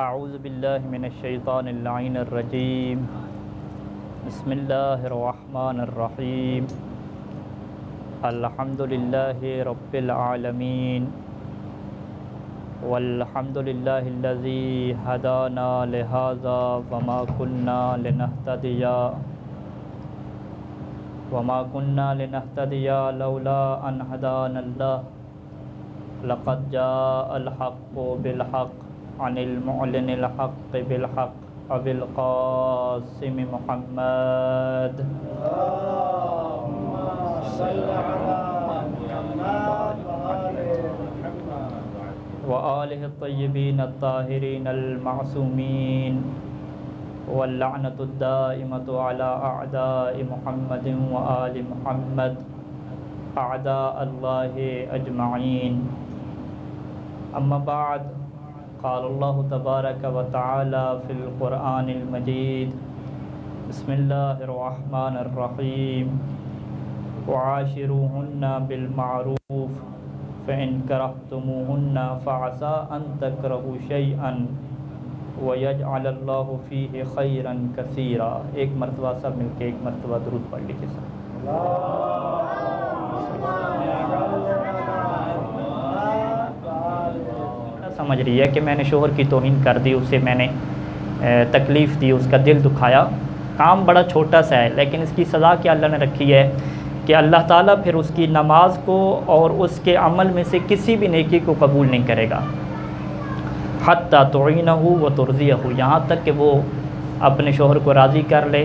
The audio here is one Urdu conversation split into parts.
اعوذ باللہ من الشیطان اللعین الرجیم بسم اللہ الرحمن الرحیم الحمد للہ رب العالمین والحمد للہ الذی ہدانا لہذا وما كنا لنهتدي لولا ان ہدانا اللہ لقد جاء الحق بالحق عن المعلن الحق بالحق ابي القاسم محمد اللهم صل على محمد وآله الطيبين الطاهرين المعصومين واللعنة الدائمة على أعداء محمد وآل محمد أعداء الله أجمعين. أما بعد، قال الله تبارك وتعالى في القرآن المجيد: بسم الله الرحمن الرحيم وعاشروهن بالمعروف فإن كرهتموهن فعسى أن تكرهوا شيئا وَيَجْعَلَ اللَّهُ فِيهِ خَيْرًا كَثِيرًا. ایک مرتبہ سب مل کے ایک مرتبہ درود پڑھ لیجیے سر. سمجھ رہی ہے کہ میں نے شوہر کی توہین کر دی، اسے میں نے تکلیف دی، اس کا دل دکھایا. کام بڑا چھوٹا سا ہے، لیکن اس کی سزا کیا اللہ نے رکھی ہے کہ اللہ تعالیٰ پھر اس کی نماز کو اور اس کے عمل میں سے کسی بھی نیکی کو قبول نہیں کرے گا. حتیٰ تعینہ و ترضیہ، یہاں تک کہ وہ اپنے شوہر کو راضی کر لے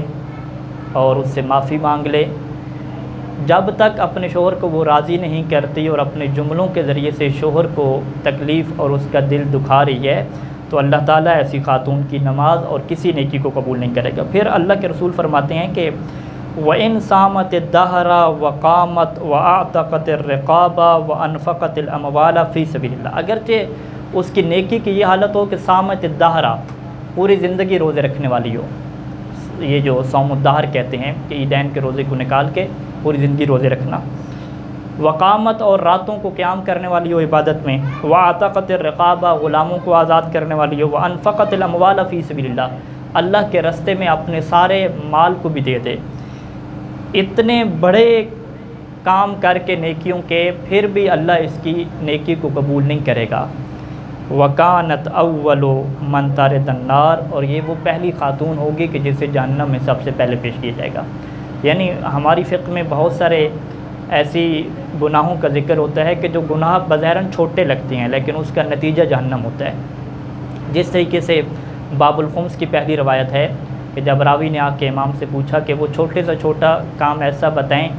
اور اس سے معافی مانگ لے. جب تک اپنے شوہر کو وہ راضی نہیں کرتی اور اپنے جملوں کے ذریعے سے شوہر کو تکلیف اور اس کا دل دکھا رہی ہے تو اللہ تعالیٰ ایسی خاتون کی نماز اور کسی نیکی کو قبول نہیں کرے گا. پھر اللہ کے رسول فرماتے ہیں کہ وَإِن صَامَتِ الدَّهْرَ وَقَامَتْ وَأَعْتَقَتِ الرِّقَابَ وَأَنفَقَتِ الْأَمْوَالَ فِي سَبِيلِ اللَّهِ. اگرچہ اس کی نیکی کی یہ حالت ہو کہ صامت الدہرہ، پوری زندگی روزے رکھنے والی ہو. یہ جو صوم الدہر کہتے ہیں کہ عیدین کے روزے کو نکال کے پوری زندگی روزے رکھنا. وقامت، اور راتوں کو قیام کرنے والی ہو عبادت میں. وعتقت الرقابہ، غلاموں کو آزاد کرنے والی ہو. وانفقت الاموال فی سبیل اللہ، اللہ کے راستے میں اپنے سارے مال کو بھی دے دے. اتنے بڑے کام کر کے نیکیوں کے پھر بھی اللہ اس کی نیکی کو قبول نہیں کرے گا. وکانت اول من طارد النار، اور یہ وہ پہلی خاتون ہوگی کہ جسے جہنم میں سب سے پہلے پیش کیا جائے گا. یعنی ہماری فقہ میں بہت سارے ایسی گناہوں کا ذکر ہوتا ہے کہ جو گناہ بظاہراً چھوٹے لگتے ہیں لیکن اس کا نتیجہ جہنم ہوتا ہے. جس طریقے سے باب الخمس کی پہلی روایت ہے کہ جب راوی نے آ کے امام سے پوچھا کہ وہ چھوٹے سے چھوٹا کام ایسا بتائیں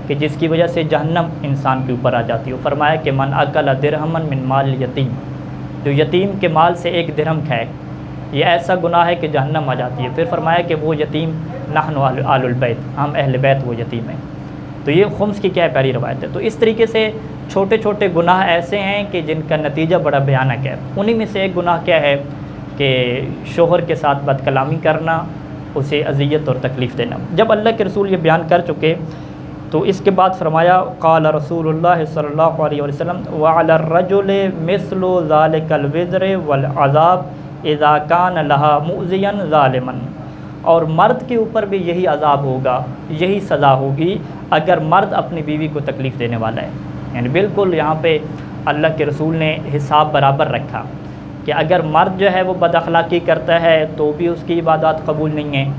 کہ جس کی وجہ سے جہنم انسان کے اوپر آ جاتی ہو. فرمایا کہ من اکل درہما من مال یتیم، جو یتیم کے مال سے ایک درہم کھائے، یہ ایسا گناہ ہے کہ جہنم آ جاتی ہے. پھر فرمایا کہ وہ یتیم نحن آل البیت، ہم اہل بیت وہ یتیم ہیں. تو یہ خمس کی کیا ہے پہلی روایت ہے. تو اس طریقے سے چھوٹے چھوٹے گناہ ایسے ہیں کہ جن کا نتیجہ بڑا بھیانک ہے. انہی میں سے ایک گناہ کیا ہے کہ شوہر کے ساتھ بد کلامی کرنا، اسے اذیت اور تکلیف دینا. جب اللہ کے رسول یہ بیان کر چکے تو اس کے بعد فرمایا قال رسول اللہ صلی اللہ علیہ وسلم وعلی الرجل مثل ذلك الوزر والعذاب اذا كان لها مؤذیا ظالما، اور مرد کے اوپر بھی یہی عذاب ہوگا، یہی سزا ہوگی اگر مرد اپنی بیوی کو تکلیف دینے والا ہے. یعنی بالکل یہاں پہ اللہ کے رسول نے حساب برابر رکھا کہ اگر مرد جو ہے وہ بد اخلاقی کرتا ہے تو بھی اس کی عبادات قبول نہیں ہیں،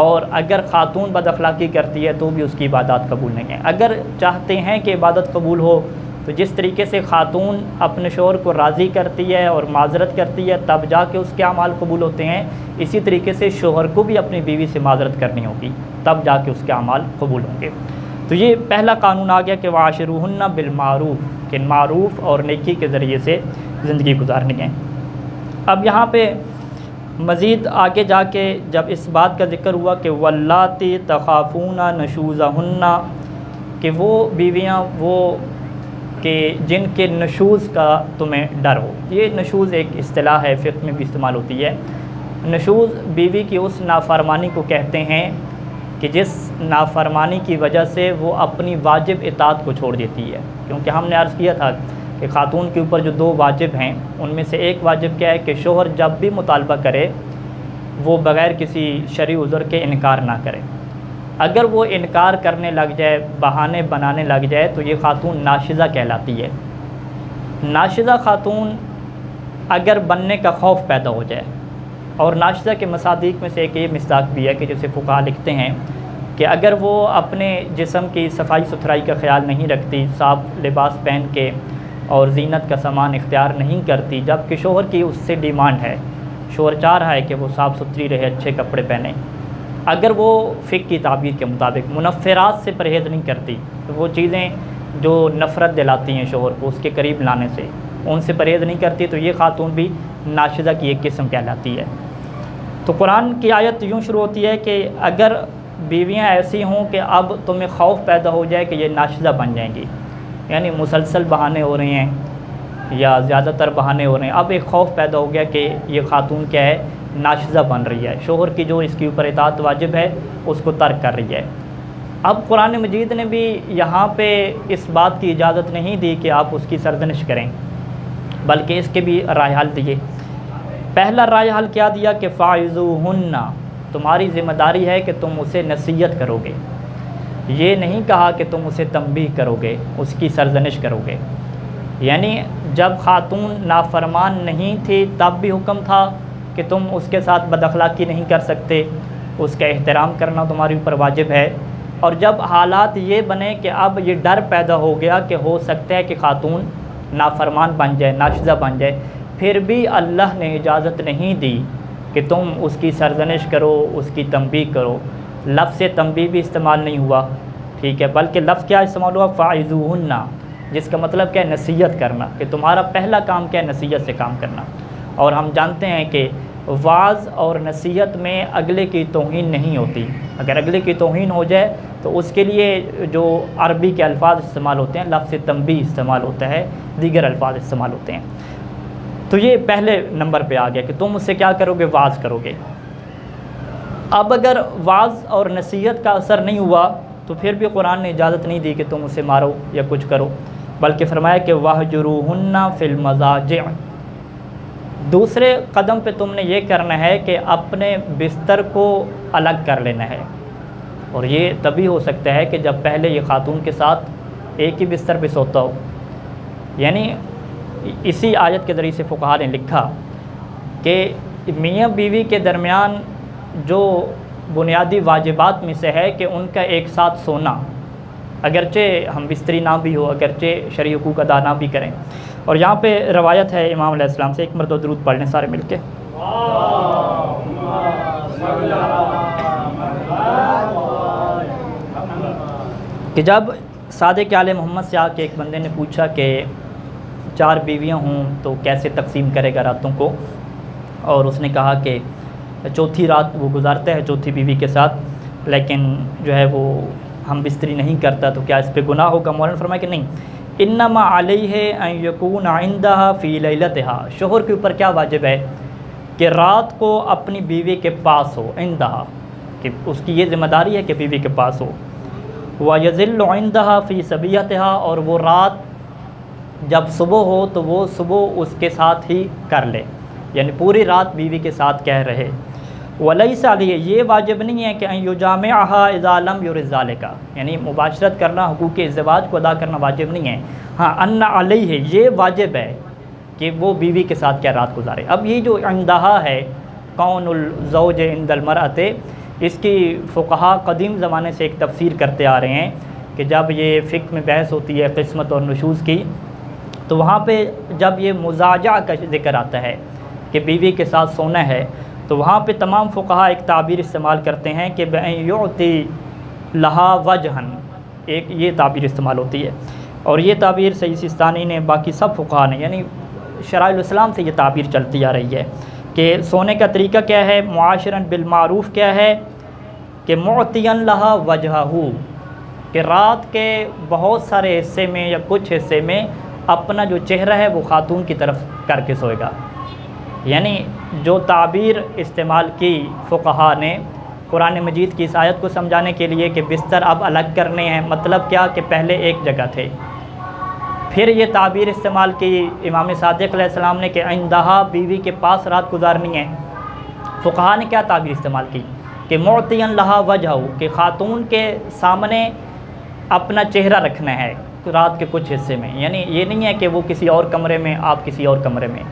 اور اگر خاتون بد اخلاقی کرتی ہے تو بھی اس کی عبادات قبول نہیں ہیں. اگر چاہتے ہیں کہ عبادت قبول ہو تو جس طریقے سے خاتون اپنے شوہر کو راضی کرتی ہے اور معذرت کرتی ہے تب جا کے اس کے اعمال قبول ہوتے ہیں، اسی طریقے سے شوہر کو بھی اپنی بیوی سے معذرت کرنی ہوگی تب جا کے اس کے اعمال قبول ہوں گے. تو یہ پہلا قانون آ گیا کہ وعاشروہن بالمعروف، کہ معروف اور نیکی کے ذریعے سے زندگی گزارنی ہے. اب یہاں پہ مزید آگے جا کے جب اس بات کا ذکر ہوا کہ واللاتی تخافون نشوزہن، کہ وہ بیویاں وہ کہ جن کے نشوز کا تمہیں ڈر ہو. یہ نشوز ایک اصطلاح ہے، فقہ میں بھی استعمال ہوتی ہے. نشوز بیوی کی اس نافرمانی کو کہتے ہیں کہ جس نافرمانی کی وجہ سے وہ اپنی واجب اطاعت کو چھوڑ دیتی ہے. کیونکہ ہم نے عرض کیا تھا کہ خاتون کے اوپر جو 2 واجب ہیں ان میں سے ایک واجب کیا ہے کہ شوہر جب بھی مطالبہ کرے وہ بغیر کسی شرعی عذر کے انکار نہ کرے۔ اگر وہ انکار کرنے لگ جائے، بہانے بنانے لگ جائے، تو یہ خاتون ناشزہ کہلاتی ہے۔ ناشزہ خاتون اگر بننے کا خوف پیدا ہو جائے، اور ناشزہ کے مصادیق میں سے ایک یہ مصداق بھی ہے کہ جسے فقہا لکھتے ہیں کہ اگر وہ اپنے جسم کی صفائی ستھرائی کا خیال نہیں رکھتی، صاف لباس پہن کے اور زینت کا سامان اختیار نہیں کرتی، جبکہ شوہر کی اس سے ڈیمانڈ ہے، شوہر چاہ رہا ہے کہ وہ صاف ستھری رہے، اچھے کپڑے پہنے، اگر وہ فقہ کی تعبیر کے مطابق منفرات سے پرہیز نہیں کرتی، تو وہ چیزیں جو نفرت دلاتی ہیں شوہر کو اس کے قریب لانے سے، ان سے پرہیز نہیں کرتی، تو یہ خاتون بھی ناشزہ کی ایک قسم کہلاتی ہے۔ تو قرآن کی آیت یوں شروع ہوتی ہے کہ اگر بیویاں ایسی ہوں کہ اب تمہیں خوف پیدا ہو جائے کہ یہ ناشزہ بن جائیں گی، یعنی مسلسل بہانے ہو رہے ہیں یا زیادہ تر بہانے ہو رہے ہیں، اب ایک خوف پیدا ہو گیا کہ یہ خاتون کیا ہے، ناشزہ بن رہی ہے، شوہر کی جو اس کے اوپر اطاعت واجب ہے اس کو ترک کر رہی ہے۔ اب قرآن مجید نے بھی یہاں پہ اس بات کی اجازت نہیں دی کہ آپ اس کی سرزنش کریں، بلکہ اس کے بھی رائے حل دیے۔ پہلا رائے حل کیا دیا کہ فاعظوہن، تمہاری ذمہ داری ہے کہ تم اسے نصیحت کرو گے، یہ نہیں کہا کہ تم اسے تنبیہ کرو گے، اس کی سرزنش کرو گے۔ یعنی جب خاتون نافرمان نہیں تھی تب بھی حکم تھا کہ تم اس کے ساتھ بد اخلاقی نہیں کر سکتے، اس کا احترام کرنا تمہارے اوپر واجب ہے۔ اور جب حالات یہ بنے کہ اب یہ ڈر پیدا ہو گیا کہ ہو سکتا ہے کہ خاتون نافرمان بن جائے، ناشزہ بن جائے، پھر بھی اللہ نے اجازت نہیں دی کہ تم اس کی سرزنش کرو، اس کی تنبیہ کرو۔ لفظ تنبیہ بھی استعمال نہیں ہوا، ٹھیک ہے، بلکہ لفظ کیا استعمال ہوا، فاعظوہن، جس کا مطلب کیا ہے، نصیحت کرنا، کہ تمہارا پہلا کام کیا ہے، نصیحت سے کام کرنا۔ اور ہم جانتے ہیں کہ وعظ اور نصیحت میں اگلے کی توہین نہیں ہوتی، اگر اگلے کی توہین ہو جائے تو اس کے لیے جو عربی کے الفاظ استعمال ہوتے ہیں، لفظ تنبیہ استعمال ہوتا ہے، دیگر الفاظ استعمال ہوتے ہیں۔ تو یہ پہلے نمبر پہ آ گیا کہ تم اس سے کیا کرو گے، وعظ کرو گے۔ اب اگر وعظ اور نصیحت کا اثر نہیں ہوا تو پھر بھی قرآن نے اجازت نہیں دی کہ تم اسے مارو یا کچھ کرو، بلکہ فرمایا کہ وَاهْجُرُوهُنَّ فِي الْمَضَاجِعِ، دوسرے قدم پہ تم نے یہ کرنا ہے کہ اپنے بستر کو الگ کر لینا ہے۔ اور یہ تبھی ہو سکتا ہے کہ جب پہلے یہ خاتون کے ساتھ ایک ہی بستر پہ سوتا ہو۔ یعنی اسی آیت کے ذریعے سے فقہا نے لکھا کہ میاں بیوی کے درمیان جو بنیادی واجبات میں سے ہے کہ ان کا ایک ساتھ سونا، اگرچہ ہم بستری نہ بھی ہو، اگرچہ شرعی حقوق ادا نہ بھی کریں۔ اور یہاں پہ روایت ہے امام علیہ السلام سے، ایک مرتبہ درود پڑھ لیں سارے مل کے، کہ جب صادق آل محمد سے آ کے ایک بندے نے پوچھا کہ 4 بیویاں ہوں تو کیسے تقسیم کرے گا راتوں کو، اور اس نے کہا کہ چوتھی رات وہ گزارتا ہے چوتھی بیوی کے ساتھ، لیکن جو ہے وہ ہم بستری نہیں کرتا، تو کیا اس پہ گناہ ہوگا؟ مولانا نے فرمایا کہ نہیں، انما علیہ ان یکون عندہا فی لیلتہا، شوہر کے اوپر کیا واجب ہے کہ رات کو اپنی بیوی کے پاس ہو، عندہا، کہ اس کی یہ ذمہ داری ہے کہ بیوی کے پاس ہو، وَيَظِلُّ عِندَهَا فِي سَبِيَّتِهَا، اور وہ رات جب صبح ہو تو وہ صبح اس کے ساتھ ہی کر لے، یعنی پوری رات بیوی کے ساتھ کہہ رہے۔ وَلَيْسَ عَلَيْهِ، یہ واجب نہیں ہے کہ أَن يُجَامِعَهَا إِذَا لَمْ يُرِدْ ذَلِكَ، یعنی مباشرت کرنا، حقوق ازدواج کو ادا کرنا واجب نہیں ہے۔ ہاں أَنَّ عَلَيْهِ، یہ واجب ہے کہ وہ بیوی کے ساتھ کیا رات گزارے۔ اب یہ جو عندہا ہے، کون الزوج عند المرأة، اس کی فقہا قدیم زمانے سے ایک تفسیر کرتے آ رہے ہیں کہ جب یہ فقہ میں بحث ہوتی ہے قسمت اور نشوز کی، تو وہاں پہ جب یہ مزاجہ کا ذکر آتا ہے کہ بیوی کے ساتھ سونا ہے، تو وہاں پہ تمام فقہا ایک تعبیر استعمال کرتے ہیں کہ بِأَن يُعْطِي لَهَا وَجْهًا، ایک یہ تعبیر استعمال ہوتی ہے، اور یہ تعبیر سید سیستانی نے، باقی سب فقہا نے، یعنی شرائع الاسلام سے یہ تعبیر چلتی آ رہی ہے کہ سونے کا طریقہ کیا ہے، معاشراً بالمعروف کیا ہے کہ معطیاً لہا وجہہ، کہ رات کے بہت سارے حصے میں یا کچھ حصے میں اپنا جو چہرہ ہے وہ خاتون کی طرف کر کے سوئے گا۔ یعنی جو تعبیر استعمال کی فقہا نے قرآن مجید کی اس آیت کو سمجھانے کے لیے کہ بستر اب الگ کرنے ہیں، مطلب کیا کہ پہلے ایک جگہ تھے، پھر یہ تعبیر استعمال کی امام صادق علیہ السلام نے کہ عندہا بیوی کے پاس رات گزارنی ہے۔ فقہا نے کیا تعبیر استعمال کی کہ معطیاً لہا وجہہ، کہ خاتون کے سامنے اپنا چہرہ رکھنا ہے رات کے کچھ حصے میں، یعنی یہ نہیں ہے کہ وہ کسی اور کمرے میں آپ کسی اور کمرے میں،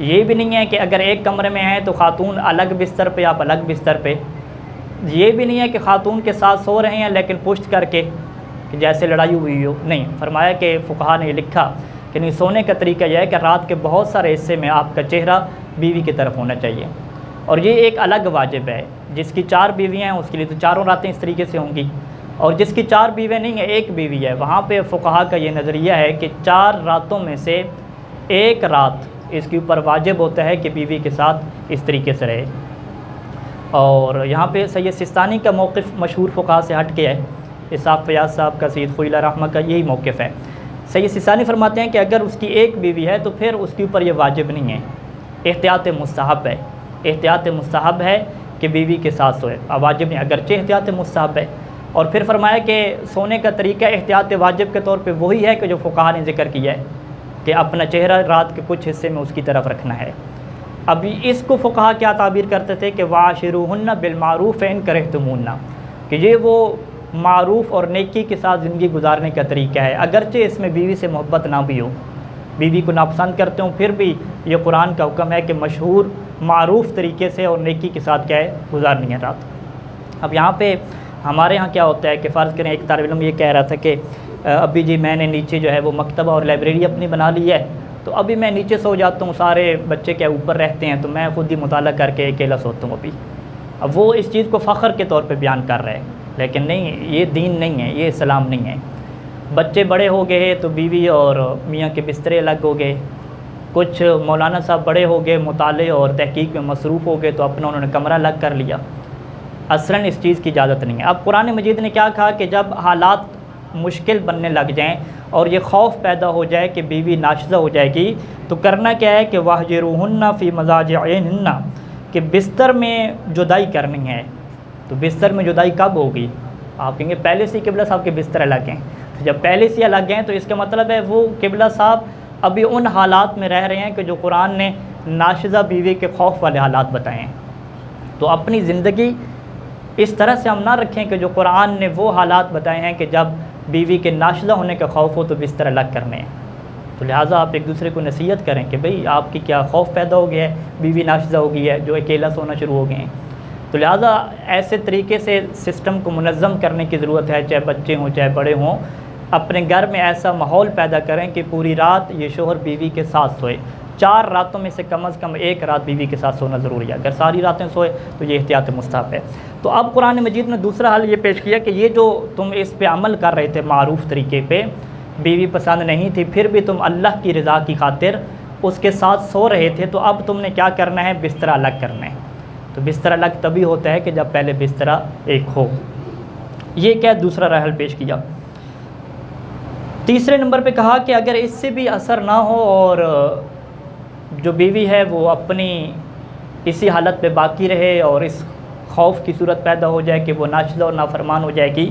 یہ بھی نہیں ہے کہ اگر ایک کمرے میں ہیں تو خاتون الگ بستر پہ آپ الگ بستر پہ، یہ بھی نہیں ہے کہ خاتون کے ساتھ سو رہے ہیں لیکن پشت کر کے کہ جیسے لڑائی ہوئی ہو، نہیں۔ فرمایا کہ فقہا نے یہ لکھا کہ نہیں، سونے کا طریقہ یہ ہے کہ رات کے بہت سارے حصے میں آپ کا چہرہ بیوی کی طرف ہونا چاہیے، اور یہ ایک الگ واجب ہے۔ جس کی 4 بیویاں ہیں اس کے لیے تو چاروں راتیں اس طریقے سے ہوں گی، اور جس کی 4 بیویاں نہیں ہیں، ایک بیوی ہے، وہاں پہ فقہا کا یہ نظریہ ہے کہ 4 راتوں میں سے ایک رات اس کے اوپر واجب ہوتا ہے کہ بیوی کے ساتھ اس طریقے سے رہے۔ اور یہاں پہ سید سستانی کا موقف مشہور فقہا سے ہٹ کے ہے، اسحاق فیاض صاحب کا، سید خلیل رحمہ کا یہی موقف ہے۔ سید سستانی فرماتے ہیں کہ اگر اس کی ایک بیوی ہے تو پھر اس کے اوپر یہ واجب نہیں ہے، احتیاط مستحب ہے، احتیاط مستحب ہے کہ بیوی کے ساتھ سوئے، واجب نہیں، اگرچہ احتیاط مستحب ہے۔ اور پھر فرمایا کہ سونے کا طریقہ احتیاط واجب کے طور پہ وہی ہے کہ جو فقہا نے ذکر کیا ہے کہ اپنا چہرہ رات کے کچھ حصے میں اس کی طرف رکھنا ہے۔ اب اس کو فقہا کیا تعبیر کرتے تھے کہ وَعَاشِرُوهُنَّ بِالْمَعْرُوفِ إِنْ كَرِهْتُمُوهُنَّ، کہ یہ وہ معروف اور نیکی کے ساتھ زندگی گزارنے کا طریقہ ہے، اگرچہ اس میں بیوی سے محبت نہ بھی ہو، بیوی کو ناپسند کرتے ہوں، پھر بھی یہ قرآن کا حکم ہے کہ مشہور معروف طریقے سے اور نیکی کے ساتھ کیا ہے، گزارنی ہے رات۔ اب یہاں پہ ہمارے ہاں کیا ہوتا ہے کہ فرض کریں ایک طالب علم یہ کہہ رہا تھا کہ ابھی جی میں نے نیچے جو ہے وہ مکتبہ اور لائبریری اپنی بنا لی ہے، تو ابھی میں نیچے سو جاتا ہوں، سارے بچے کیا اوپر رہتے ہیں، تو میں خود ہی مطالعہ کر کے اکیلا سوتا ہوں ابھی۔ اب وہ اس چیز کو فخر کے طور پہ بیان کر رہے ہیں، لیکن نہیں، یہ دین نہیں ہے، یہ اسلام نہیں ہے۔ بچے بڑے ہو گئے تو بیوی اور میاں کے بسترے الگ ہو گئے، کچھ مولانا صاحب بڑے ہو گئے، مطالعے اور تحقیق میں مصروف ہو گئے، تو اپنا انہوں نے کمرہ الگ کر لیا۔ اصلاً اس چیز کی اجازت نہیں ہے۔ اب قرآن مجید نے کیا کہا کہ جب حالات مشکل بننے لگ جائیں اور یہ خوف پیدا ہو جائے کہ بیوی ناشزہ ہو جائے گی، تو کرنا کیا ہے کہ وَاهْجُرُوهُنَّ فِي مَضَاجِعِهِنَّ، کہ بستر میں جدائی کرنی ہے۔ تو بستر میں جدائی کب ہوگی؟ آپ کہیں گے پہلے سے قبلہ صاحب کے بستر الگ ہیں، جب پہلے سے الگ ہیں تو اس کا مطلب ہے وہ قبلہ صاحب ابھی ان حالات میں رہ رہے ہیں کہ جو قرآن نے ناشزہ بیوی کے خوف والے حالات بتائے ہیں۔ تو اپنی زندگی اس طرح سے ہم نہ رکھیں کہ جو قرآن نے وہ حالات بتائے ہیں کہ جب بیوی کے ناشزہ ہونے کا خوف ہو تو بستر الگ کرنے ہیں۔ تو لہٰذا آپ ایک دوسرے کو نصیحت کریں کہ بھئی آپ کی کیا خوف پیدا ہو گیا ہے، بیوی ناشزہ ہو گئی ہے، جو اکیلا سونا شروع ہو گئے ہیں۔ تو لہٰذا ایسے طریقے سے سسٹم کو منظم کرنے کی ضرورت ہے، چاہے بچے ہوں چاہے بڑے ہوں، اپنے گھر میں ایسا ماحول پیدا کریں کہ پوری رات یہ شوہر بیوی کے ساتھ سوئے۔ 4 راتوں میں سے کم از کم ایک رات بیوی کے ساتھ سونا ضروری ہے، اگر ساری راتیں سوئے تو یہ احتیاط مستحب ہے۔ تو اب قرآن مجید نے دوسرا حل یہ پیش کیا کہ یہ جو تم اس پہ عمل کر رہے تھے معروف طریقے پہ، بیوی پسند نہیں تھی پھر بھی تم اللہ کی رضا کی خاطر اس کے ساتھ سو رہے تھے، تو اب تم نے کیا کرنا ہے، بستر الگ کرنا ہے۔ تو بستر الگ تبھی ہوتا ہے کہ جب پہلے بستر ایک ہو۔ یہ کیا دوسرا حل پیش کیا۔ تیسرے نمبر پہ کہا کہ اگر اس سے بھی اثر نہ ہو اور جو بیوی ہے وہ اپنی اسی حالت پہ باقی رہے اور اس خوف کی صورت پیدا ہو جائے کہ وہ ناشزہ اور نافرمان ہو جائے گی،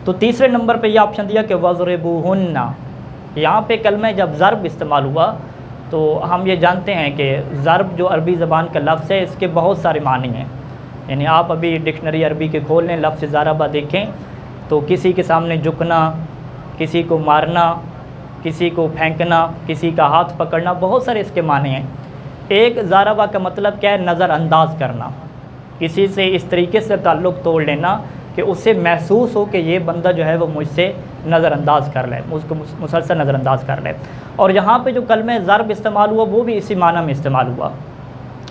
تو تیسرے نمبر پہ یہ آپشن دیا کہ وَضْرِبُوهُنَّ۔ یہاں پہ کلمہ جب ضرب استعمال ہوا تو ہم یہ جانتے ہیں کہ ضرب جو عربی زبان کا لفظ ہے اس کے بہت سارے معنی ہیں، یعنی آپ ابھی ڈکشنری عربی کے کھول لیں، لفظ ضربہ دیکھیں تو کسی کے سامنے جھکنا، کسی کو مارنا، کسی کو پھینکنا، کسی کا ہاتھ پکڑنا، بہت سارے اس کے معنی ہیں۔ ایک ضربہ کا مطلب کیا ہے، نظر انداز کرنا، کسی سے اس طریقے سے تعلق توڑ لینا کہ اسے محسوس ہو کہ یہ بندہ جو ہے وہ مجھ سے نظر انداز کر لے، اس کو مسلسل نظر انداز کر لے۔ اور یہاں پہ جو کلمہ ضرب استعمال ہوا وہ بھی اسی معنی میں استعمال ہوا۔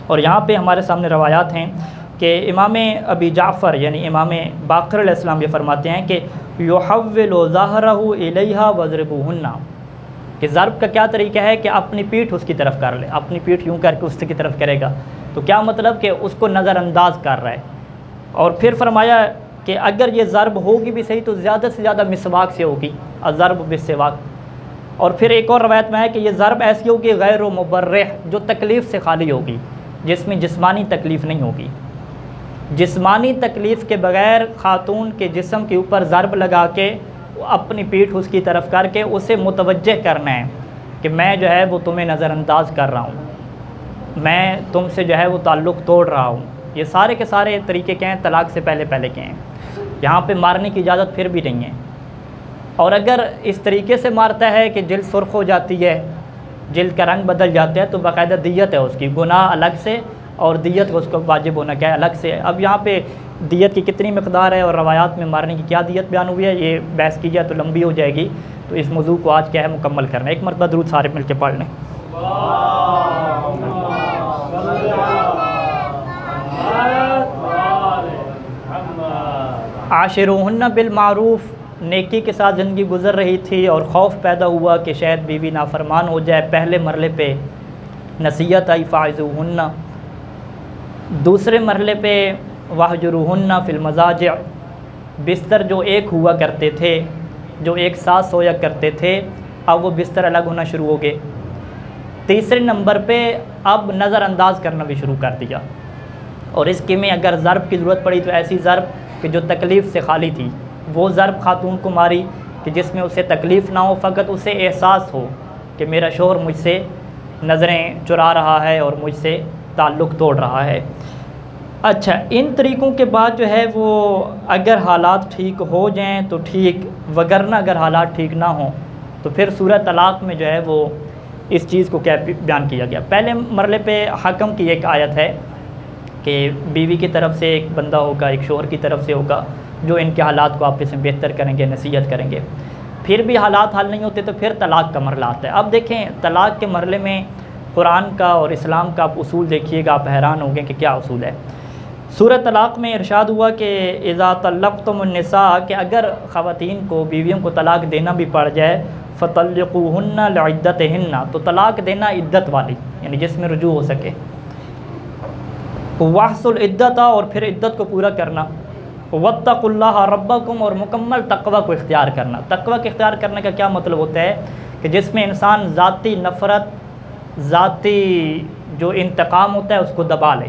اور یہاں پہ ہمارے سامنے روایات ہیں کہ امام ابی جعفر یعنی امام باقر علیہ السلام یہ فرماتے ہیں کہ یحول ظہرہ الیہا وضربوہن، کہ ضرب کا کیا طریقہ ہے کہ اپنی پیٹھ اس کی طرف کر لے، اپنی پیٹھ یوں کر کے اس کی طرف کرے گا، تو کیا مطلب کہ اس کو نظر انداز کر رہا ہے۔ اور پھر فرمایا کہ اگر یہ ضرب ہوگی بھی صحیح تو زیادہ سے زیادہ مسواک سے ہوگی، الضرب بالسواک۔ اور پھر ایک اور روایت میں ہے کہ یہ ضرب ایسی ہوگی غیر و مبرح، جو تکلیف سے خالی ہوگی، جس میں جسمانی تکلیف نہیں ہوگی۔ جسمانی تکلیف کے بغیر خاتون کے جسم کے اوپر ضرب لگا کے اپنی پیٹھ اس کی طرف کر کے اسے متوجہ کرنا ہے کہ میں جو ہے وہ تمہیں نظر انداز کر رہا ہوں، میں تم سے جو ہے وہ تعلق توڑ رہا ہوں. یہ سارے کے سارے طریقے کیا ہیں؟ طلاق سے پہلے کے ہیں. یہاں پہ مارنے کی اجازت پھر بھی نہیں ہے. اور اگر اس طریقے سے مارتا ہے کہ جلد سرخ ہو جاتی ہے، جلد کا رنگ بدل جاتا ہے، تو باقاعدہ دیت ہے اس کی، گناہ الگ سے اور دیت کو اس کو واجب ہونا کیا ہے الگ سے. اب یہاں پہ دیت کی کتنی مقدار ہے اور روایات میں مارنے کی کیا دیت بیان ہوئی ہے، یہ بحث کی جائے تو لمبی ہو جائے گی. تو اس موضوع کو آج کیا ہے مکمل کرنا ہے. ایک مرتبہ درود سارے مل کے پڑھ لیں. عاشروہن بالمعروف، نیکی کے ساتھ زندگی گزر رہی تھی اور خوف پیدا ہوا کہ شاید بیوی نافرمان ہو جائے. پہلے مرحلے پہ نصیحت آئی فاعظوہن، دوسرے مرحلے پہ واہجروہن فی المضاجع، بستر جو ایک ہوا کرتے تھے، جو ایک ساتھ سویا کرتے تھے، اب وہ بستر الگ ہونا شروع ہو گئے. تیسرے نمبر پہ اب نظر انداز کرنا بھی شروع کر دیا. اور اس کے میں اگر ضرب کی ضرورت پڑی تو ایسی ضرب کہ جو تکلیف سے خالی تھی، وہ ضرب خاتون کو ماری کہ جس میں اسے تکلیف نہ ہو، فقط اسے احساس ہو کہ میرا شوہر مجھ سے نظریں چرا رہا ہے اور مجھ سے تعلق توڑ رہا ہے. اچھا، ان طریقوں کے بعد جو ہے وہ اگر حالات ٹھیک ہو جائیں تو ٹھیک، وگرنہ اگر حالات ٹھیک نہ ہوں تو پھر سورہ طلاق میں جو ہے وہ اس چیز کو کیا بیان کیا گیا. پہلے مرحلے پہ حکم کی ایک آیت ہے کہ بیوی کی طرف سے ایک بندہ ہوگا، ایک شوہر کی طرف سے ہوگا، جو ان کے حالات کو آپس میں بہتر کریں گے، نصیحت کریں گے. پھر بھی حالات حل نہیں ہوتے تو پھر طلاق کا مرحلہ آتا ہے. اب دیکھیں طلاق کے مرحلے میں قرآن کا اور اسلام کا آپ اصول دیکھیے گا، آپ حیران ہوں گے کہ کیا اصول ہے. سورہ طلاق میں ارشاد ہوا کہ اذا طلقتم النساء، کہ اگر خواتین کو، بیویوں کو طلاق دینا بھی پڑ جائے، فطلقوہن لعدتہن، تو طلاق دینا عدت والی، یعنی جس میں رجوع ہو سکے. واحصوا العدۃ، اور پھر عدت کو پورا کرنا. واتقوا اللہ ربکم، اور مکمل تقوی کو اختیار کرنا. تقوی کے اختیار کرنے کا کیا مطلب ہوتا ہے کہ جس میں انسان ذاتی نفرت، ذاتی جو انتقام ہوتا ہے اس کو دبا لے.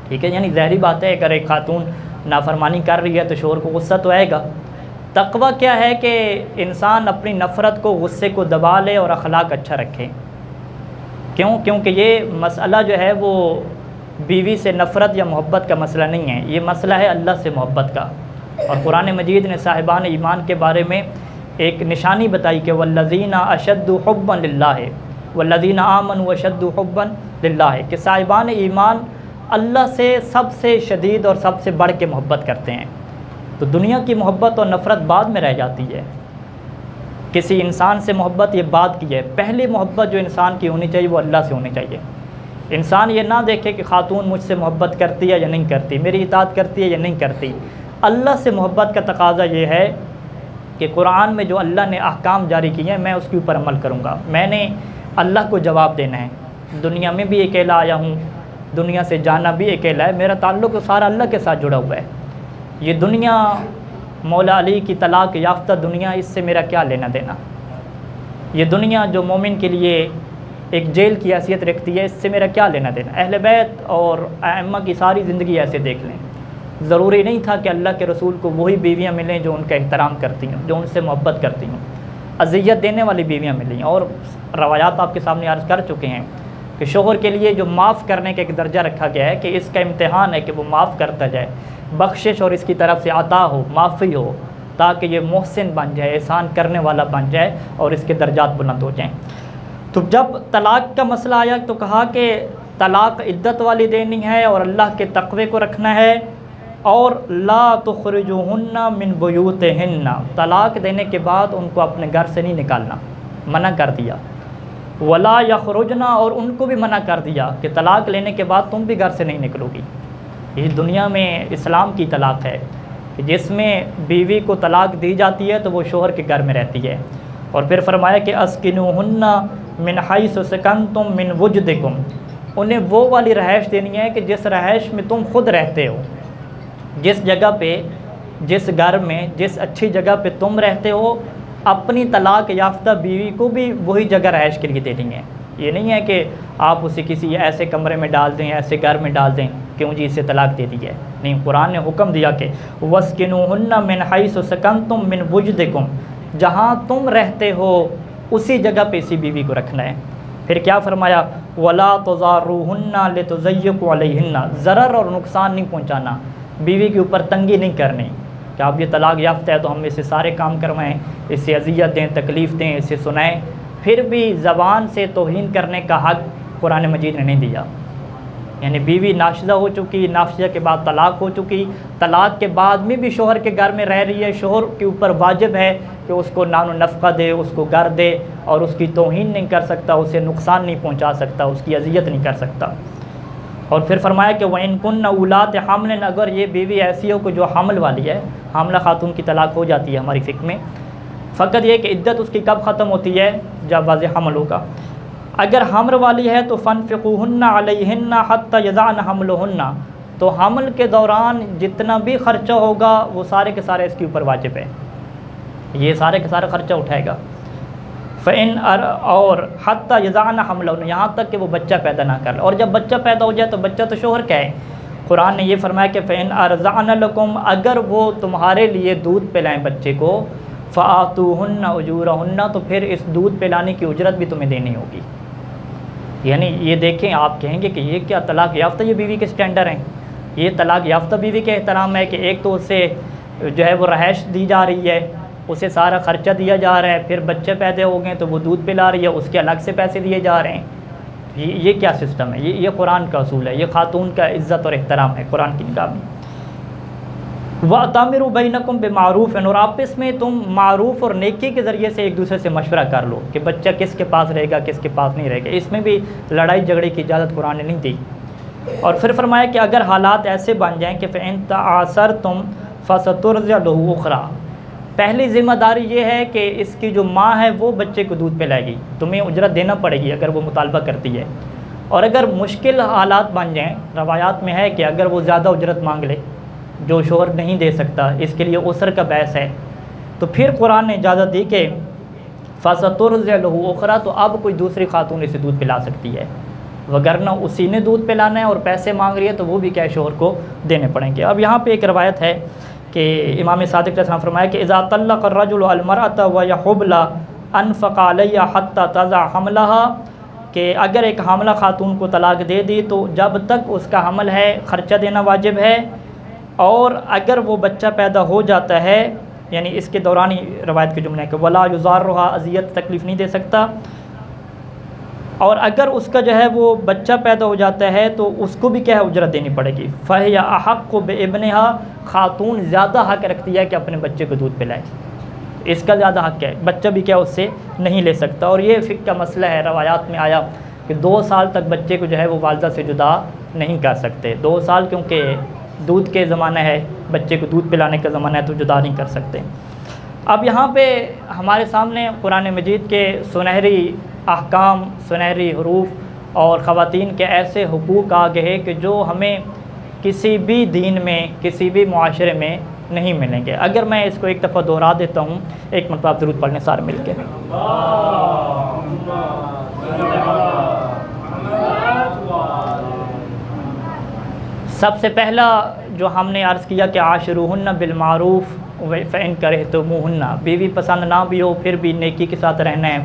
ٹھیک ہے، یعنی ظاہری بات ہے اگر ایک خاتون نافرمانی کر رہی ہے تو شوہر کو غصہ تو آئے گا. تقوی کیا ہے کہ انسان اپنی نفرت کو، غصے کو دبا لے اور اخلاق اچھا رکھے. کیونکہ یہ مسئلہ جو ہے وہ بیوی سے نفرت یا محبت کا مسئلہ نہیں ہے، یہ مسئلہ ہے اللہ سے محبت کا. اور قرآن مجید نے صاحبان ایمان کے بارے میں ایک نشانی بتائی کہ والذین اشد حبا للہ، والذین آمنوا اشد حبا للہ، کہ صاحبان ایمان اللہ سے سب سے شدید اور سب سے بڑھ کے محبت کرتے ہیں. تو دنیا کی محبت اور نفرت بعد میں رہ جاتی ہے. کسی انسان سے محبت یہ بات کی ہے، پہلی محبت جو انسان کی ہونی چاہیے وہ اللہ سے ہونی چاہیے. انسان یہ نہ دیکھے کہ خاتون مجھ سے محبت کرتی ہے یا نہیں کرتی، میری اطاعت کرتی ہے یا نہیں کرتی. اللہ سے محبت کا تقاضا یہ ہے کہ قرآن میں جو اللہ نے احکام جاری کیے ہیں میں اس کے اوپر عمل کروں گا. میں نے اللہ کو جواب دینا ہے. دنیا میں بھی اکیلا آیا ہوں، دنیا سے جانا بھی اکیلا ہے، میرا تعلق سارا اللہ کے ساتھ جڑا ہوا ہے. یہ دنیا، مولا علی کی طلاق یافتہ دنیا، اس سے میرا کیا لینا دینا. یہ دنیا جو مومن کے لیے ایک جیل کی حیثیت رکھتی ہے، اس سے میرا کیا لینا دینا. اہل بیت اور ائمہ کی ساری زندگی ایسے دیکھ لیں. ضروری نہیں تھا کہ اللہ کے رسول کو وہی بیویاں ملیں جو ان کا احترام کرتی ہوں، جو ان سے محبت کرتی ہوں. اذیت دینے والی بیویاں ملیں. اور روایات آپ کے سامنے عرض کر چکے ہیں کہ شوہر کے لیے جو معاف کرنے کا ایک درجہ رکھا گیا ہے کہ اس کا امتحان ہے کہ وہ معاف کرتا جائے، بخشش اور اس کی طرف سے عطا ہو، معافی ہو، تاکہ یہ محسن بن جائے، احسان کرنے والا بن جائے اور اس کے درجات بلند ہو جائیں. تو جب طلاق کا مسئلہ آیا تو کہا کہ طلاق عدت والی دینی ہے اور اللہ کے تقوی کو رکھنا ہے. اور لا تخرجوہن من بیوتہن، طلاق دینے کے بعد ان کو اپنے گھر سے نہیں نکالنا، منع کر دیا. ولا یخرجن، اور ان کو بھی منع کر دیا کہ طلاق لینے کے بعد تم بھی گھر سے نہیں نکلو گی. یہ دنیا میں اسلام کی طلاق ہے کہ جس میں بیوی کو طلاق دی جاتی ہے تو وہ شوہر کے گھر میں رہتی ہے. اور پھر فرمایا کہ اسکنوہن من حیث سکنتم من وجدکم، انہیں وہ والی رہائش دینی ہے کہ جس رہائش میں تم خود رہتے ہو. جس جگہ پہ، جس گھر میں، جس اچھی جگہ پہ تم رہتے ہو، اپنی طلاق یافتہ بیوی کو بھی وہی جگہ رہائش کے لیے دینی ہے. یہ نہیں ہے کہ آپ اسے کسی ایسے کمرے میں ڈال دیں، ایسے گھر میں ڈال دیں، کیوں جی اسے طلاق دے دی ہے، نہیں، قرآن نے حکم دیا کہ وَاسْكِنُوهُنَّ مِنْ حَيْثُ سَكَنْتُم مِّن وُجْدِكُمْ، جہاں تم رہتے ہو اسی جگہ پہ اسی بیوی کو رکھنا ہے۔ پھر کیا فرمایا، وَلَا تُضَارُّوهُنَّ لِتُضَيِّقُوا عَلَيْهِنَّ، ضرر اور نقصان نہیں پہنچانا، بیوی کے اوپر تنگی نہیں کرنی کہ آپ یہ طلاق یافتہ ہے تو ہم اسے سارے کام کروائیں، اسے اذیت دیں، تکلیف دیں، اسے سنائیں، پھر بھی زبان سے توہین کرنے کا حق قرآن مجید نے نہیں دیا۔ یعنی بیوی ناشزہ ہو چکی، ناشزہ کے بعد طلاق ہو چکی، طلاق کے بعد میں بھی شوہر کے گھر میں رہ رہی ہے، شوہر کے اوپر واجب ہے کہ اس کو نان و نفقہ دے، اس کو گھر دے، اور اس کی توہین نہیں کر سکتا، اسے نقصان نہیں پہنچا سکتا، اس کی اذیت نہیں کر سکتا۔ اور پھر فرمایا کہ وَإِن كُنَّ أُولَاتِ حَمْلٍ، اگر یہ بیوی ایسی ہو کہ جو حمل والی ہے، حاملہ خاتون کی طلاق ہو جاتی ہے ہماری فقہ میں، فقط یہ کہ عدت اس کی کب ختم ہوتی ہے، جب واضح حمل ہوگا۔ اگر حمل والی ہے تو فَانْفِقُوهُنَّ عَلَيْهِنَّ حَتَّى يَضَعْنَ حَمْلُهُنَّ، تو حمل کے دوران جتنا بھی خرچہ ہوگا وہ سارے کے سارے اس کے اوپر واجب ہے، یہ سارے کے سارے خرچہ اٹھائے گا۔ اور حتیٰ یضعن حملہن، یہاں تک کہ وہ بچہ پیدا نہ کر لے، اور جب بچہ پیدا ہو جائے تو بچہ تو شوہر کا ہے۔ قرآن نے یہ فرمایا کہ فإن ارضعن لکم، اگر وہ تمہارے لیے دودھ پلائیں بچے کو، فآتوہن اجورہن، تو پھر اس دودھ پلانے کی اجرت بھی تمہیں دینی ہوگی۔ یعنی یہ دیکھیں، آپ کہیں گے کہ یہ کیا طلاق یافتہ یہ بیوی کے سٹینڈر ہیں، یہ طلاق یافتہ بیوی کے احترام ہے کہ ایک تو اسے جو ہے وہ رہائش دی جا رہی ہے، اسے سارا خرچہ دیا جا رہا ہے، پھر بچے پیدا ہو گئے تو وہ دودھ پلا رہی ہے، اس کے الگ سے پیسے دیے جا رہے ہیں۔ یہ کیا سسٹم ہے؟ یہ قرآن کا اصول ہے، یہ خاتون کا عزت اور احترام ہے قرآن کی نگاہ میں۔ وَأَتَمِرُوا بَيْنَكُمْ بِمَعْرُوفٍ، اور آپس میں تم معروف اور نیکی کے ذریعے سے ایک دوسرے سے مشورہ کر لو کہ بچہ کس کے پاس رہے گا، کس کے پاس نہیں رہے گا، اس میں بھی لڑائی جھگڑے کی اجازت قرآن نے نہیں دی۔ اور پھر فرمایا کہ اگر حالات ایسے بن جائیں کہ فَإِن تَعَاثَرْتُمْ فَسَتُرْضِعُ لَهُ أُخْرَىٰ، پہلی ذمہ داری یہ ہے کہ اس کی جو ماں ہے وہ بچے کو دودھ پلائے گی، تمہیں اجرت دینا پڑے گی اگر وہ مطالبہ کرتی ہے۔ اور اگر مشکل حالات بن جائیں، روایات میں ہے کہ اگر وہ زیادہ اجرت مانگ لے جو شوہر نہیں دے سکتا، اس کے لیے عسر کا باعث ہے، تو پھر قرآن نے اجازت دی کہ فَسَتُرْضِعُ لَهُ أُخْرَىٰ، تو اب کوئی دوسری خاتون اسے دودھ پلا سکتی ہے، وگرنہ اسی نے دودھ پلانا ہے اور پیسے مانگ رہی ہے تو وہ بھی کیا شوہر کو دینے پڑیں گے۔ اب یہاں پہ ایک روایت ہے کہ امام صادق علیہ السلام فرمایا کہ اذا طلق الرجل المرأة وهي حبلى انفق عليها حتى تضع حملها، کہ اگر ایک حاملہ خاتون کو طلاق دے دی تو جب تک اس کا حمل ہے خرچہ دینا واجب ہے، اور اگر وہ بچہ پیدا ہو جاتا ہے، یعنی اس کے دوران ہی روایت کے جملے کہ ولا یضارها، اذیت تکلیف نہیں دے سکتا، اور اگر اس کا جو ہے وہ بچہ پیدا ہو جاتا ہے تو اس کو بھی کیا ہے اجرت دینی پڑے گی۔ فَهِيَ أَحَقُّ بِإِبْنِهَا، خاتون زیادہ حق رکھتی ہے کہ اپنے بچے کو دودھ پلائے، اس کا زیادہ حق ہے، بچہ بھی کیا اس سے نہیں لے سکتا۔ اور یہ فقہ کا مسئلہ ہے، روایات میں آیا کہ 2 سال تک بچے کو جو ہے وہ والدہ سے جدا نہیں کر سکتے، 2 سال کیونکہ دودھ کے زمانہ ہے، بچے کو دودھ پلانے کا زمانہ ہے تو جدا نہیں کر سکتے۔ اب یہاں پہ ہمارے سامنے قرآن مجید کے سنہری احکام، سنہری حروف اور خواتین کے ایسے حقوق آ گئے کہ جو ہمیں کسی بھی دین میں، کسی بھی معاشرے میں نہیں ملیں گے۔ اگر میں اس کو ایک دفعہ دہرا دیتا ہوں، ایک مرتبہ آپ درود پڑھ لیں سارے مل کے۔ سب سے پہلا جو ہم نے عرض کیا کہ عاشروہن بالمعروف فإن کرہتموہن، بیوی پسند نہ بھی ہو پھر بھی نیکی کے ساتھ رہنا ہے،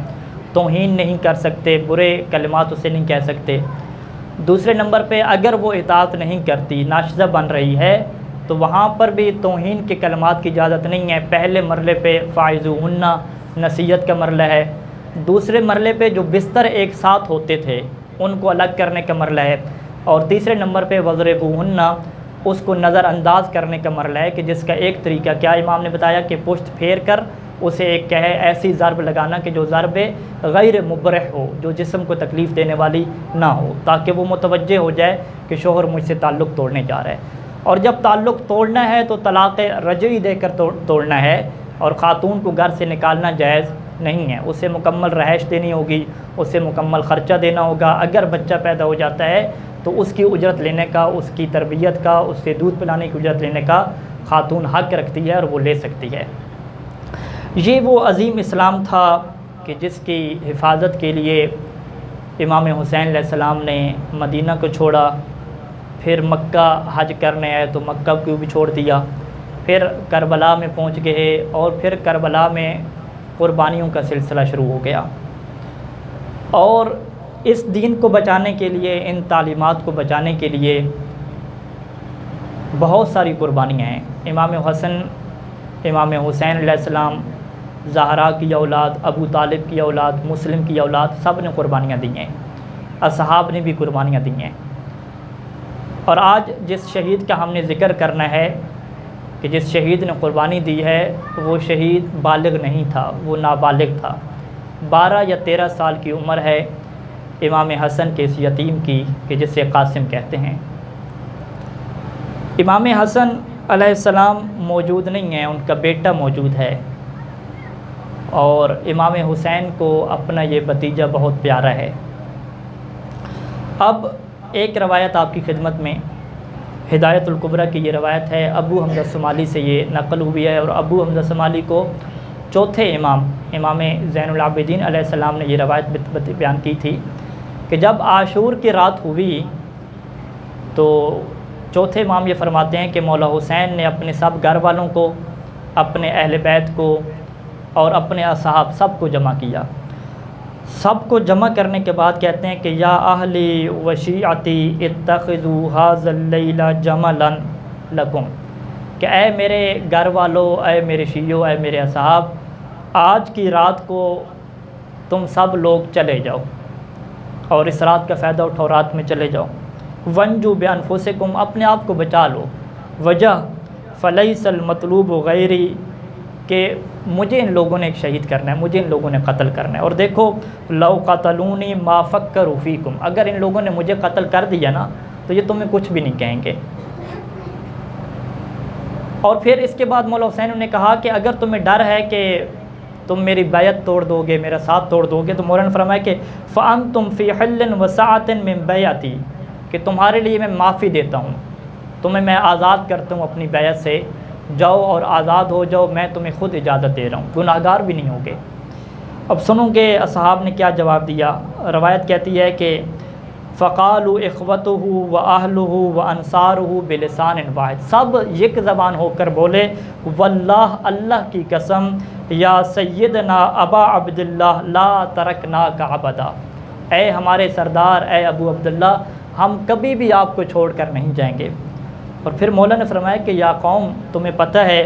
توہین نہیں کر سکتے، برے کلمات اسے نہیں کہہ سکتے۔ دوسرے نمبر پہ اگر وہ اطاعت نہیں کرتی، ناشزہ بن رہی ہے، تو وہاں پر بھی توہین کے کلمات کی اجازت نہیں ہے۔ پہلے مرحلے پہ فاعظوہن، نصیحت کا مرحلہ ہے، دوسرے مرحلے پہ جو بستر ایک ساتھ ہوتے تھے ان کو الگ کرنے کا مرحلہ ہے، اور تیسرے نمبر پہ وضربوہن، اس کو نظر انداز کرنے کا مرحلہ ہے، کہ جس کا ایک طریقہ کیا امام نے بتایا کہ پشت پھیر کر اسے ایک کہے ایسی ضرب لگانا کہ جو ضرب غیر مبرح ہو، جو جسم کو تکلیف دینے والی نہ ہو، تاکہ وہ متوجہ ہو جائے کہ شوہر مجھ سے تعلق توڑنے جا رہا ہے۔ اور جب تعلق توڑنا ہے تو طلاق رجعی دے کر توڑنا ہے، اور خاتون کو گھر سے نکالنا جائز نہیں ہے، اسے مکمل رہائش دینی ہوگی، اسے مکمل خرچہ دینا ہوگا۔ اگر بچہ پیدا ہو جاتا ہے تو اس کی اجرت لینے کا، اس کی تربیت کا، اس سے دودھ پلانے کی اجرت لینے کا خاتون حق رکھتی ہے اور وہ لے سکتی ہے۔ یہ وہ عظیم اسلام تھا کہ جس کی حفاظت کے لیے امام حسین علیہ السلام نے مدینہ کو چھوڑا، پھر مکہ حج کرنے آئے تو مکہ کو بھی چھوڑ دیا، پھر کربلا میں پہنچ گئے اور پھر کربلا میں قربانیوں کا سلسلہ شروع ہو گیا۔ اور اس دین کو بچانے کے لیے، ان تعلیمات کو بچانے کے لیے بہت ساری قربانیاں ہیں۔ امام حسن، امام حسین علیہ السلام، زہرا کی اولاد، ابو طالب کی اولاد، مسلم کی اولاد، سب نے قربانیاں دی ہیں، اصحاب نے بھی قربانیاں دی ہیں۔ اور آج جس شہید کا ہم نے ذکر کرنا ہے کہ جس شہید نے قربانی دی ہے، وہ شہید بالغ نہیں تھا، وہ نابالغ تھا۔ 12 یا 13 سال کی عمر ہے امام حسن کے اس یتیم کی کہ جسے قاسم کہتے ہیں۔ امام حسن علیہ السلام موجود نہیں ہیں، ان کا بیٹا موجود ہے، اور امام حسین کو اپنا یہ بھتیجا بہت پیارا ہے۔ اب ایک روایت آپ کی خدمت میں، ہدایت الکبریٰ کی یہ روایت ہے، ابو حمزہ صومالی سے یہ نقل ہوئی ہے، اور ابو حمزہ صومالی کو چوتھے امام زین العابدین علیہ السلام نے یہ روایت بیان کی تھی کہ جب عاشور کی رات ہوئی تو چوتھے امام یہ فرماتے ہیں کہ مولا حسین نے اپنے سب گھر والوں کو، اپنے اہل بیت کو اور اپنے اصحاب سب کو جمع کیا۔ سب کو جمع کرنے کے بعد کہتے ہیں کہ یا اہلی و شیعتی اتخذوا ھذا اللیل جملا لکم، کہ اے میرے گھر والوں، اے میرے شیعوں، اے میرے اصحاب، آج کی رات کو تم سب لوگ چلے جاؤ اور اس رات کا فائدہ اٹھاؤ، رات میں چلے جاؤ۔ ونجو بانفسکم، اپنے آپ کو بچا لو۔ وجہ فلیس المطلوب غیری، کہ مجھے ان لوگوں نے ایک شہید کرنا ہے، مجھے ان لوگوں نے قتل کرنا ہے۔ اور دیکھو لو قتلونی ما فکروا فیکم، اگر ان لوگوں نے مجھے قتل کر دیا نا تو یہ تمہیں کچھ بھی نہیں کہیں گے۔ اور پھر اس کے بعد مولا حسین نے کہا کہ اگر تمہیں ڈر ہے کہ تم میری بیعت توڑ دو گے، میرا ساتھ توڑ دو گے، تو مولا نے فرمایا کہ فَأَنْتُمْ فِي حِلٍّ وَسَعَةٍ مِّن بیعتی، کہ تمہارے لیے میں معافی دیتا ہوں، تمہیں میں آزاد کرتا ہوں اپنی بیعت سے، جاؤ اور آزاد ہو جاؤ، میں تمہیں خود اجازت دے رہا ہوں، گناہگار بھی نہیں ہوگے۔ اب سنو کہ اصحاب نے کیا جواب دیا۔ روایت کہتی ہے کہ فقالوا اخوته واهله وانصاره بلسان واحد، سب یک زبان ہو کر بولے واللہ، اللہ کی قسم، یا سیدنا ابا عبداللہ لا ترکناک ابدا، اے ہمارے سردار، اے ابو عبداللہ، ہم کبھی بھی آپ کو چھوڑ کر نہیں جائیں گے۔ اور پھر مولا نے فرمایا کہ یا قوم، تمہیں پتہ ہے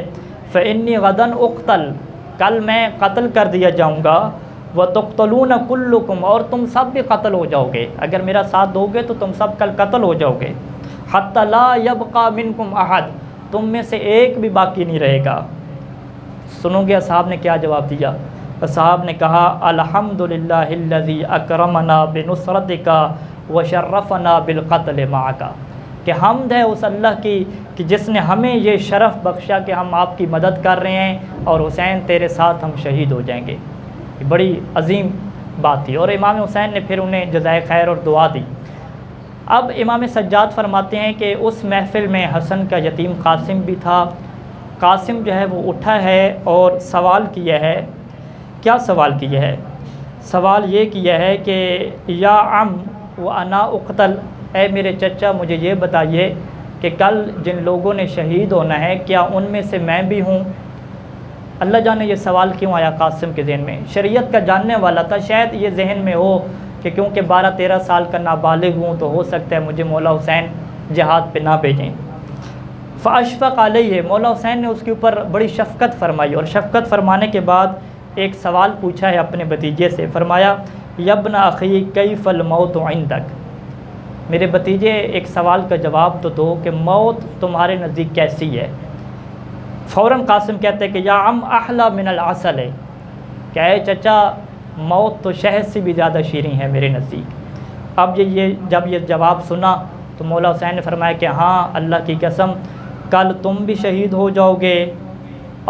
فإنی غداً اقتل، کل میں قتل کر دیا جاؤں گا، وتقتلون کلکم، اور تم سب بھی قتل ہو جاؤ گے، اگر میرا ساتھ دو گے تو تم سب کل قتل ہو جاؤ گے۔ حتی لا یبقى منکم احد، تم میں سے ایک بھی باقی نہیں رہے گا۔ سنو گے اصحاب نے کیا جواب دیا۔ اصحاب نے کہا الحمدللہ الذی اکرمنا بنصرتک وشرفنا بالقتل معک، کہ حمد ہے اس اللہ کی کہ جس نے ہمیں یہ شرف بخشا کہ ہم آپ کی مدد کر رہے ہیں، اور حسین تیرے ساتھ ہم شہید ہو جائیں گے۔ یہ بڑی عظیم بات تھی، اور امام حسین نے پھر انہیں جزائے خیر اور دعا دی۔ اب امام سجاد فرماتے ہیں کہ اس محفل میں حسن کا یتیم قاسم بھی تھا۔ قاسم جو ہے وہ اٹھا ہے اور سوال کیا ہے۔ کیا سوال کیا ہے؟ سوال یہ کیا ہے کہ یا عم وانا اقتل، اے میرے چچا مجھے یہ بتائیے کہ کل جن لوگوں نے شہید ہونا ہے کیا ان میں سے میں بھی ہوں؟ اللہ جانے یہ سوال کیوں آیا قاسم کے ذہن میں۔ شریعت کا جاننے والا تھا، شاید یہ ذہن میں ہو کہ کیونکہ 12-13 سال کا نابالغ ہوں تو ہو سکتا ہے مجھے مولا حسین جہاد پہ نہ بھیجیں۔ فاشفق علیہ، مولا حسین نے اس کے اوپر بڑی شفقت فرمائی، اور شفقت فرمانے کے بعد ایک سوال پوچھا ہے اپنے بھتیجے سے۔ فرمایا یبن اخی کیف الموت عندک، میرے بھتیجے ایک سوال کا جواب تو دو کہ موت تمہارے نزدیک کیسی ہے؟ فوراً قاسم کہتے ہیں کہ یا عم احلی من العسل، کہ اے چچا موت تو شہد سے بھی زیادہ شیریں ہے میرے نزدیک۔ اب جب یہ جواب سنا تو مولا حسین نے فرمایا کہ ہاں اللہ کی قسم کل تم بھی شہید ہو جاؤ گے،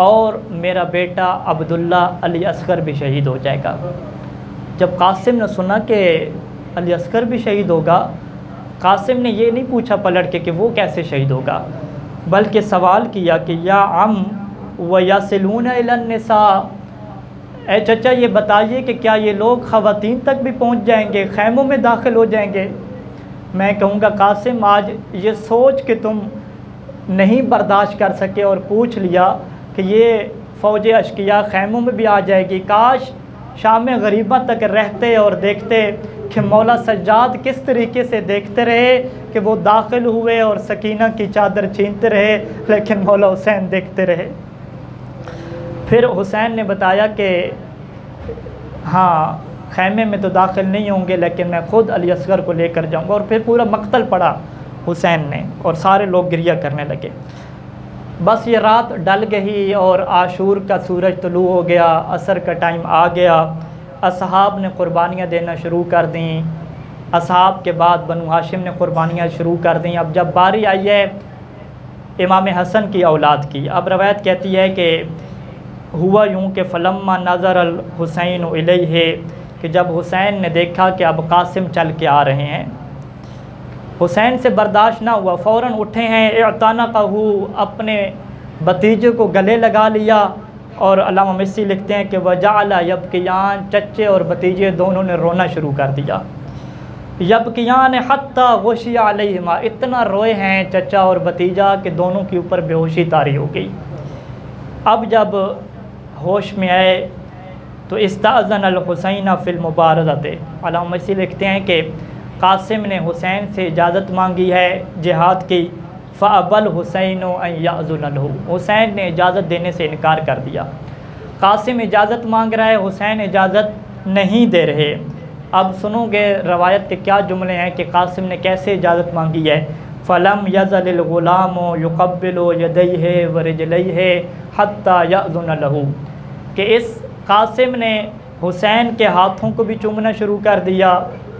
اور میرا بیٹا عبداللہ علی اصغر بھی شہید ہو جائے گا۔ جب قاسم نے سنا کہ علی اصغر بھی شہید ہوگا، قاسم نے یہ نہیں پوچھا پلٹ کے کہ وہ کیسے شہید ہوگا، بلکہ سوال کیا کہ یا عم ویصلون الی النساء، اے چچا یہ بتائیے کہ کیا یہ لوگ خواتین تک بھی پہنچ جائیں گے، خیموں میں داخل ہو جائیں گے؟ میں کہوں گا قاسم آج یہ سوچ کہ تم نہیں برداشت کر سکے اور پوچھ لیا کہ یہ فوج اشقیا خیموں میں بھی آ جائے گی، کاش شام غریبہ تک رہتے اور دیکھتے کہ مولا سجاد کس طریقے سے دیکھتے رہے کہ وہ داخل ہوئے اور سکینہ کی چادر چھینتے رہے، لیکن مولا حسین دیکھتے رہے۔ پھر حسین نے بتایا کہ ہاں خیمے میں تو داخل نہیں ہوں گے، لیکن میں خود علی اصغر کو لے کر جاؤں گا، اور پھر پورا مقتل پڑا حسین نے، اور سارے لوگ گریہ کرنے لگے۔ بس یہ رات ڈل گئی اور عاشور کا سورج طلوع ہو گیا، عصر کا ٹائم آ گیا، اصحاب نے قربانیاں دینا شروع کر دیں، اصحاب کے بعد بنو ہاشم نے قربانیاں شروع کر دیں۔ اب جب باری آئی ہے امام حسن کی اولاد کی، اب روایت کہتی ہے کہ ہوا یوں کہ فلما نظر الحسین الیہ، کہ جب حسین نے دیکھا کہ اب قاسم چل کے آ رہے ہیں، حسین سے برداشت نہ ہوا، فوراً اٹھے ہیں، اعتنقہ، اپنے بھتیجے کو گلے لگا لیا، اور علامہ مصری لکھتے ہیں کہ وجعل یبکیان، چچے اور بھتیجے دونوں نے رونا شروع کر دیا، یبکیان حتی غشی علیہما، اتنا روئے ہیں چچا اور بھتیجا کہ دونوں کے اوپر بے ہوشی طاری ہو گئی۔ اب جب ہوش میں آئے تو استاذن الحسین فی المبارزۃ، علامہ مصری لکھتے ہیں کہ قاسم نے حسین سے اجازت مانگی ہے جہاد کی، فأبى الحسین ان یأذن له، حسین نے اجازت دینے سے انکار کر دیا۔ قاسم اجازت مانگ رہا ہے، حسین اجازت نہیں دے رہے۔ اب سنو گے روایت کے کیا جملے ہیں کہ قاسم نے کیسے اجازت مانگی ہے۔ فلم یزل الغلام یقبل یدیہ ورجلیہ حتی یأذن له، کہ اس قاسم نے حسین کے ہاتھوں کو بھی چومنا شروع کر دیا،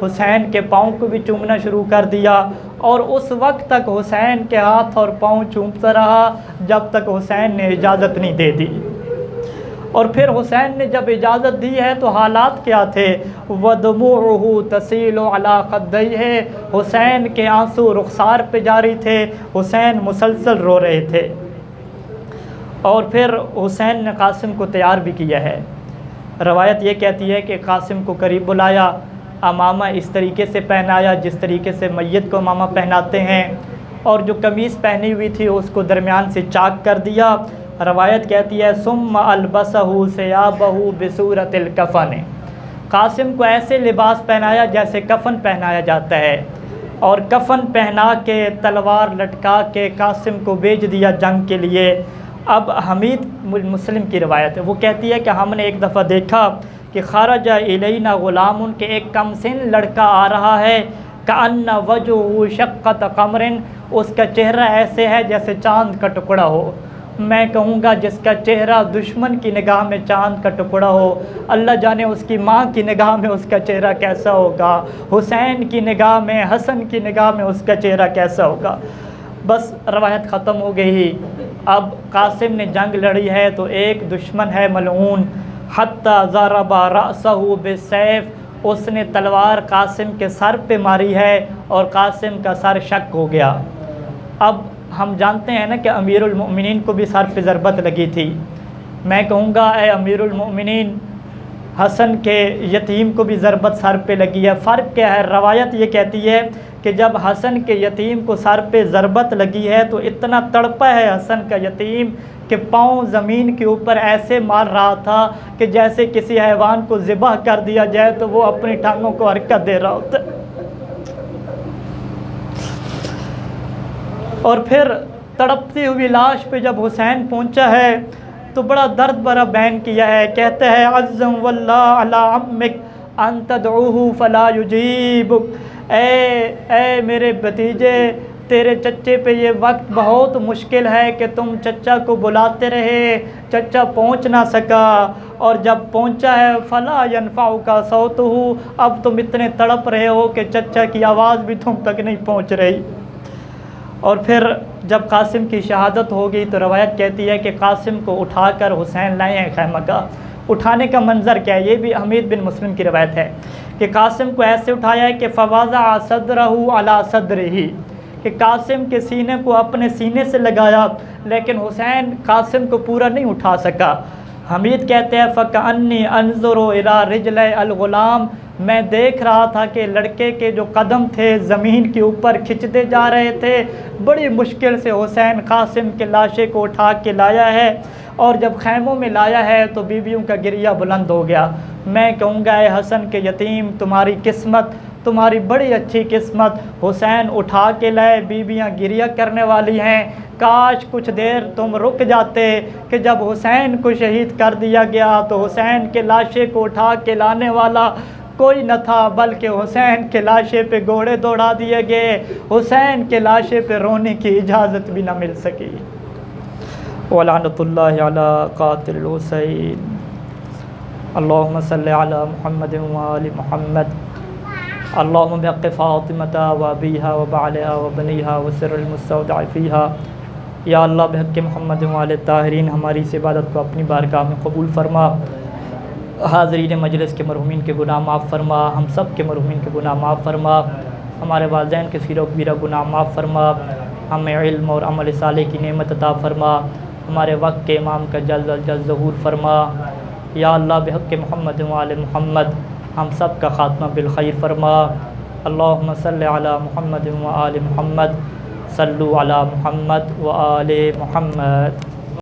حسین کے پاؤں کو بھی چومنا شروع کر دیا، اور اس وقت تک حسین کے ہاتھ اور پاؤں چومتا رہا جب تک حسین نے اجازت نہیں دے دی۔ اور پھر حسین نے جب اجازت دی ہے تو حالات کیا تھے، وَدُمُوعُهُ تَسِيلُ عَلَىٰ خَدَّيْهِ، حسین کے آنسو رخسار پہ جاری تھے، حسین مسلسل رو رہے تھے۔ اور پھر حسین نے قاسم کو تیار بھی کیا ہے۔ روایت یہ کہتی ہے کہ قاسم کو قریب بلایا، امامہ اس طریقے سے پہنایا جس طریقے سے میت کو امامہ پہناتے ہیں، اور جو قمیص پہنی ہوئی تھی اس کو درمیان سے چاک کر دیا۔ روایت کہتی ہے ثم البسہ ثیابہ بصورت الکفن، قاسم کو ایسے لباس پہنایا جیسے کفن پہنایا جاتا ہے، اور کفن پہنا کے تلوار لٹکا کے قاسم کو بھیج دیا جنگ کے لیے۔ اب حمید مسلم کی روایت ہے، وہ کہتی ہے کہ ہم نے ایک دفعہ دیکھا کہ خرج الینا غلام، کہ ایک کم سن لڑکا آ رہا ہے، کأن وجهه شقۃ قمر، اس کا چہرہ ایسے ہے جیسے چاند کا ٹکڑا ہو۔ میں کہوں گا جس کا چہرہ دشمن کی نگاہ میں چاند کا ٹکڑا ہو، اللہ جانے اس کی ماں کی نگاہ میں اس کا چہرہ کیسا ہوگا، حسین کی نگاہ میں، حسن کی نگاہ میں اس کا چہرہ کیسا ہوگا۔ بس روایت ختم ہو گئی۔ اب قاسم نے جنگ لڑی ہے تو ایک دشمن ہے ملعون، حتی ضرب رأسہ بالسیف، اس نے تلوار قاسم کے سر پہ ماری ہے اور قاسم کا سر شق ہو گیا۔ اب ہم جانتے ہیں نا کہ امیر المؤمنین کو بھی سر پہ ضربت لگی تھی۔ میں کہوں گا اے امیر المؤمنین، حسن کے یتیم کو بھی ضربت سر پہ لگی ہے۔ فرق کیا ہے؟ روایت یہ کہتی ہے کہ جب حسن کے یتیم کو سر پہ ضربت لگی ہے تو اتنا تڑپا ہے حسن کا یتیم کہ پاؤں زمین کے اوپر ایسے مار رہا تھا کہ جیسے کسی حیوان کو ذبح کر دیا جائے تو وہ اپنی ٹانگوں کو حرکت دے رہا ہوتا۔ اور پھر تڑپتی ہوئی لاش پہ جب حسین پہنچا ہے تو بڑا درد بھرا بیان کیا ہے، کہتے ہیں عزم واللہ علی عمک ان تدعوہ فلا یجیبک، اے میرے بھتیجے، تیرے چچے پہ یہ وقت بہت مشکل ہے کہ تم چچا کو بلاتے رہے، چچا پہنچ نہ سکا، اور جب پہنچا ہے فلا ینفعک صوتہ، اب تم اتنے تڑپ رہے ہو کہ چچا کی آواز بھی تم تک نہیں پہنچ رہی۔ اور پھر جب قاسم کی شہادت ہو گئی تو روایت کہتی ہے کہ قاسم کو اٹھا کر حسین لائے ہیں خیمہ کا۔ اٹھانے کا منظر کیا ہے؟ یہ بھی حمید بن مسلم کی روایت ہے کہ قاسم کو ایسے اٹھایا ہے کہ فوضع صدرہ علی صدرہ، کہ قاسم کے سینے کو اپنے سینے سے لگایا، لیکن حسین قاسم کو پورا نہیں اٹھا سکا۔ حمید کہتے ہیں فَكَأَنِّي أَنظُرُ إِلَىٰ رِجْلَيْ الْغُلَامِ، میں دیکھ رہا تھا کہ لڑکے کے جو قدم تھے زمین کے اوپر کھنچتے جا رہے تھے۔ بڑی مشکل سے حسین قاسم کے لاشے کو اٹھا کے لایا ہے، اور جب خیموں میں لایا ہے تو بیویوں کا گریہ بلند ہو گیا۔ میں کہوں گا اے حسن کے یتیم، تمہاری قسمت، تمہاری بڑی اچھی قسمت، حسین اٹھا کے لائے، بیویاں گریہ کرنے والی ہیں۔ کاش کچھ دیر تم رک جاتے کہ جب حسین کو شہید کر دیا گیا تو حسین کے لاشے کو اٹھا کے لانے والا کوئی نہ تھا، بلکہ حسین کے لاشے پہ گھوڑے دوڑا دیے گئے، حسین کے لاشے پہ رونے کی اجازت بھی نہ مل سکی۔ وَلَعْنَةُ اللَّهِ عَلَىٰ قَاتِلِ الْحُسَيْنِ۔ اللهم صل على محمد وآل محمد، اللهم بحق فاطمة وأبيها وبعلها وبنيها وسر المستودع فيها، یا اللہ بحق محمد وآل طاہرین ہماری اس عبادت کو اپنی بارگاہ میں قبول فرما، حاضرین مجلس کے مرحومین کے گناہ معاف فرما، ہم سب کے مرحومین کے گناہ معاف فرما، ہمارے والدین کے صغیرہ و کبیرہ گناہ معاف فرما، ہمیں علم اور عمل صالح کی نعمت عطا فرما، ہمارے وقت کے امام کا جلد از جلد ظہور فرما، یا اللہ بحق محمد وآل محمد ہم سب کا خاتمہ بالخیر فرما۔ اللہم صل علی محمد وآل محمد، صلو علی محمد وآل محمد۔